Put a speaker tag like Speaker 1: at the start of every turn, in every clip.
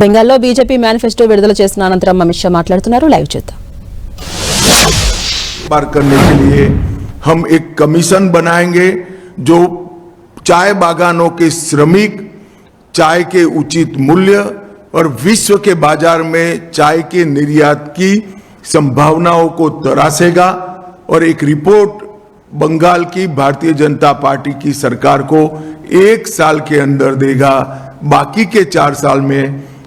Speaker 1: బెంగాల్లో BJP manifesto విడుదల చేసిన అనంతరం అమిత్ షా మాట్లాడుతున్నారు. లైవ్ చూద్దాం.
Speaker 2: पार करने के लिए हम एक कमीशन बनाएंगे जो चाय बागानों के श्रमिक चाय के उचित मूल्य और विश्व के बाजार में चाय के निर्यात की संभावनाओं को तराशेगा और एक रिपोर्ट बंगाल की भारतीय जनता पार्टी की सरकार को 1 साल के अंदर देगा. बाकी के 4 साल में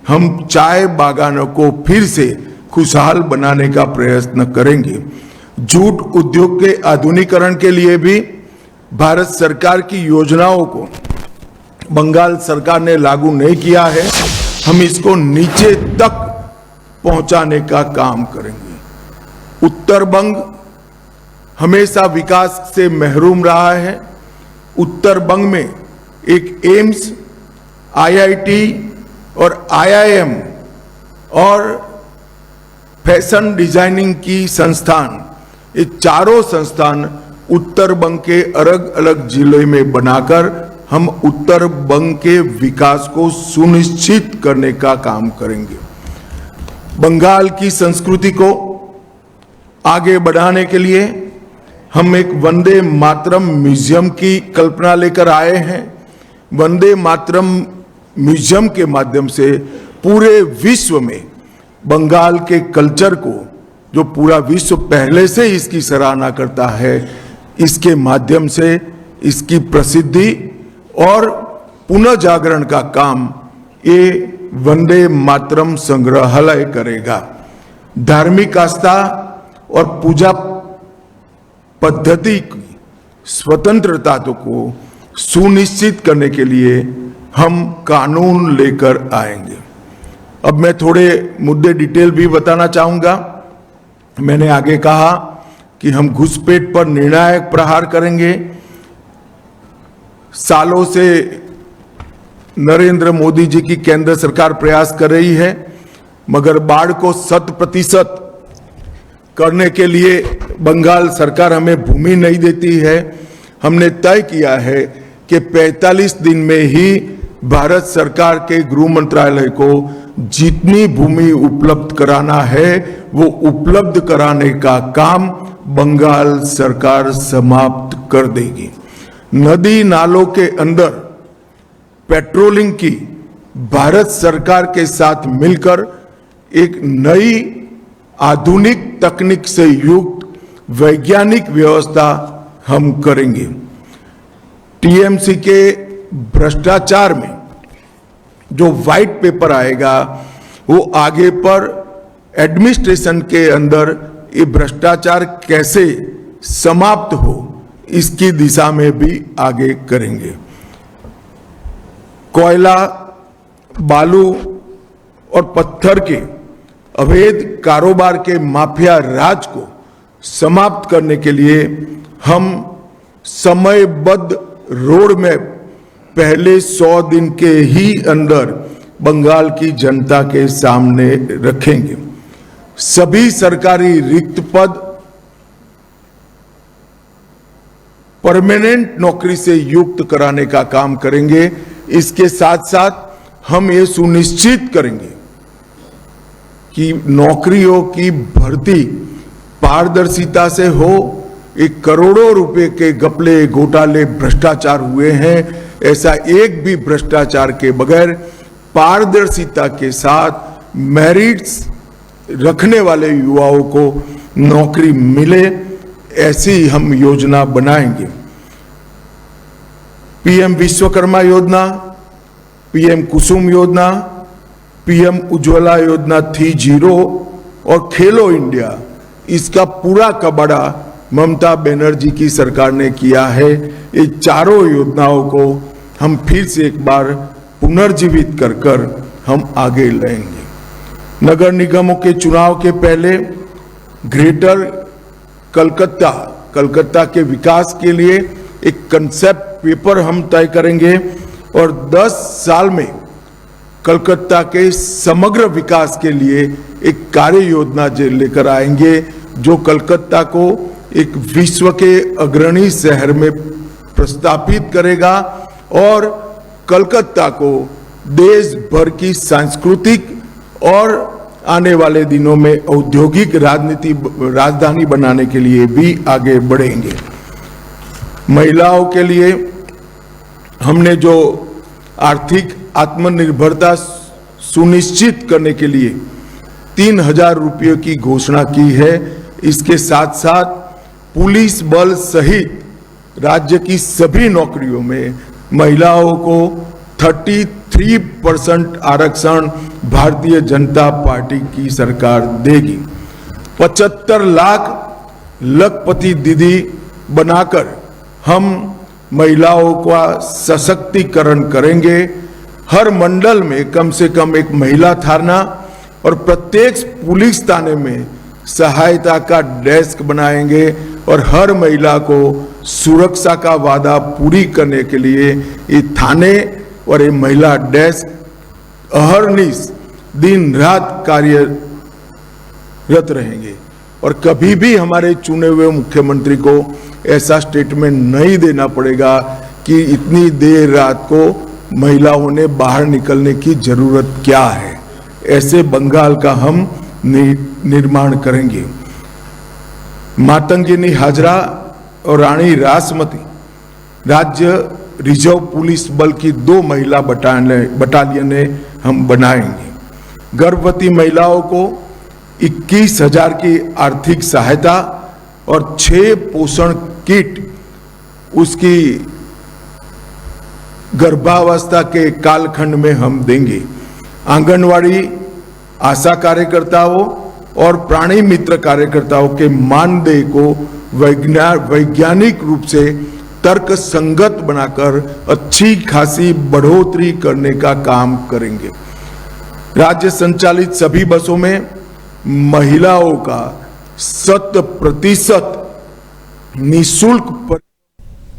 Speaker 2: हम चाय बागानों को फिर से खुशहाल बनाने का प्रयत्न करेंगे. जूट उद्योग के आधुनिकीकरण के लिए भी भारत सरकार की योजनाओं को बंगाल सरकार ने लागू नहीं किया है. हम इसको नीचे तक पहुंचाने का काम करेंगे. उत्तर बंग हमेशा विकास से महरूम रहा है. उत्तर बंग में एक एम्स, आईआईटी और आईआईएम और फैशन डिजाइनिंग की संस्थान, ये चारों संस्थान उत्तर बंग के अलग अलग जिले में बनाकर हम उत्तर बंग के विकास को सुनिश्चित करने का काम करेंगे. बंगाल की संस्कृति को आगे बढ़ाने के लिए हम एक वंदे मातरम म्यूजियम की कल्पना लेकर आए हैं. वंदे मातरम म्यूजियम के माध्यम से पूरे विश्व में बंगाल के कल्चर को, जो पूरा विश्व पहले से इसकी सराहना करता है, इसके माध्यम से इसकी प्रसिद्धि और पुनर्जागरण का काम ये वंदे मातरम संग्रहालय करेगा. धार्मिक आस्था और पूजा पद्धति की स्वतंत्रता को सुनिश्चित करने के लिए हम कानून लेकर आएंगे. अब मैं थोड़े मुद्दे डिटेल भी बताना चाहूंगा. मैंने आगे कहा कि हम घुसपैठ पर निर्णायक प्रहार करेंगे. सालों से नरेंद्र मोदी जी की केंद्र सरकार प्रयास कर रही है, मगर बाढ़ को 100% करने के लिए बंगाल सरकार हमें भूमि नहीं देती है. हमने तय किया है कि 45 दिन में ही भारत सरकार के गृह मंत्रालय को जितनी भूमि उपलब्ध कराना है वो उपलब्ध कराने का काम बंगाल सरकार समाप्त कर देगी. नदी नालों के अंदर पेट्रोलिंग की भारत सरकार के साथ मिलकर एक नई आधुनिक तकनीक से युक्त वैज्ञानिक व्यवस्था हम करेंगे. टीएमसी के भ्रष्टाचार में जो व्हाइट पेपर आएगा वो आगे पर एडमिनिस्ट्रेशन के अंदर ये भ्रष्टाचार कैसे समाप्त हो इसकी दिशा में भी आगे करेंगे. कोयला, बालू और पत्थर के अवैध कारोबार के माफिया राज को समाप्त करने के लिए हम समयबद्ध रोड मैप पहले 100 दिन के ही अंदर बंगाल की जनता के सामने रखेंगे. सभी सरकारी रिक्त पद परमानेंट नौकरी से युक्त कराने का काम करेंगे. इसके साथ साथ हम ये सुनिश्चित करेंगे कि नौकरियों की भर्ती पारदर्शिता से हो. एक करोड़ों रुपए के घपले, घोटाले, भ्रष्टाचार हुए हैं. ऐसा एक भी भ्रष्टाचार के बगैर पारदर्शिता के साथ मेरिट्स रखने वाले युवाओं को नौकरी मिले, ऐसी हम योजना बनाएंगे. पीएम विश्वकर्मा योजना, पीएम कुसुम योजना, पीएम उज्ज्वला योजना 3.0 और खेलो इंडिया, इसका पूरा कबाड़ा ममता बनर्जी की सरकार ने किया है. ये चारों योजनाओं को हम फिर से एक बार पुनर्जीवित कर हम आगे लाएंगे. नगर निगमों के चुनाव के पहले ग्रेटर कलकत्ता के विकास के लिए एक कंसेप्ट पेपर हम तय करेंगे और 10 साल में कलकत्ता के समग्र विकास के लिए एक कार्य योजना लेकर आएंगे जो कलकत्ता को एक विश्व के अग्रणी शहर में प्रस्तापित करेगा और कलकत्ता को देश भर की सांस्कृतिक और आने वाले दिनों में औद्योगिक राजधानी बनाने के लिए भी आगे बढ़ेंगे। महिलाओं के लिए हमने जो आर्थिक आत्मनिर्भरता सुनिश्चित करने के लिए 3,000 रुपये की घोषणा की है। इसके साथ साथ पुलिस बल सहित राज्य की सभी नौकरियों में महिलाओं को 33% आरक्षण भारतीय जनता पार्टी की सरकार देगी। 75 लाख लखपति दीदी बनाकर हम महिलाओं का सशक्तिकरण करेंगे। हर मंडल में कम से कम एक महिला थाना और प्रत्येक पुलिस थाने में सहायता का डेस्क बनाएंगे और हर महिला को सुरक्षा का वादा पूरी करने के लिए ये थाने और ये महिला डेस्क अहर्निश दिन रात कार्यरत रहेंगे। और कभी भी हमारे चुने हुए मुख्यमंत्री को ऐसा स्टेटमेंट नहीं देना पड़ेगा कि इतनी देर रात को महिलाओं ने बाहर निकलने की जरूरत क्या है। ऐसे बंगाल का हम निर्माण करेंगे। मातंगिनी हाजरा और रानी रासमती राज्य रिजर्व पुलिस बल की 2 महिला बटालियनें हम बनाएंगे। गर्भवती महिलाओं को 21,000 की आर्थिक सहायता और 6 पोषण किट उसकी गर्भावस्था के कालखंड में हम देंगे। आंगनवाड़ी आशा कार्यकर्ताओं और प्राणी मित्र कार्यकर्ताओं के मानदेय को वैज्ञानिक रूप से तर्क संगत बनाकर अच्छी खासी बढ़ोतरी करने का काम करेंगे। राज्य संचालित सभी बसों में महिलाओं का 100% निःशुल्क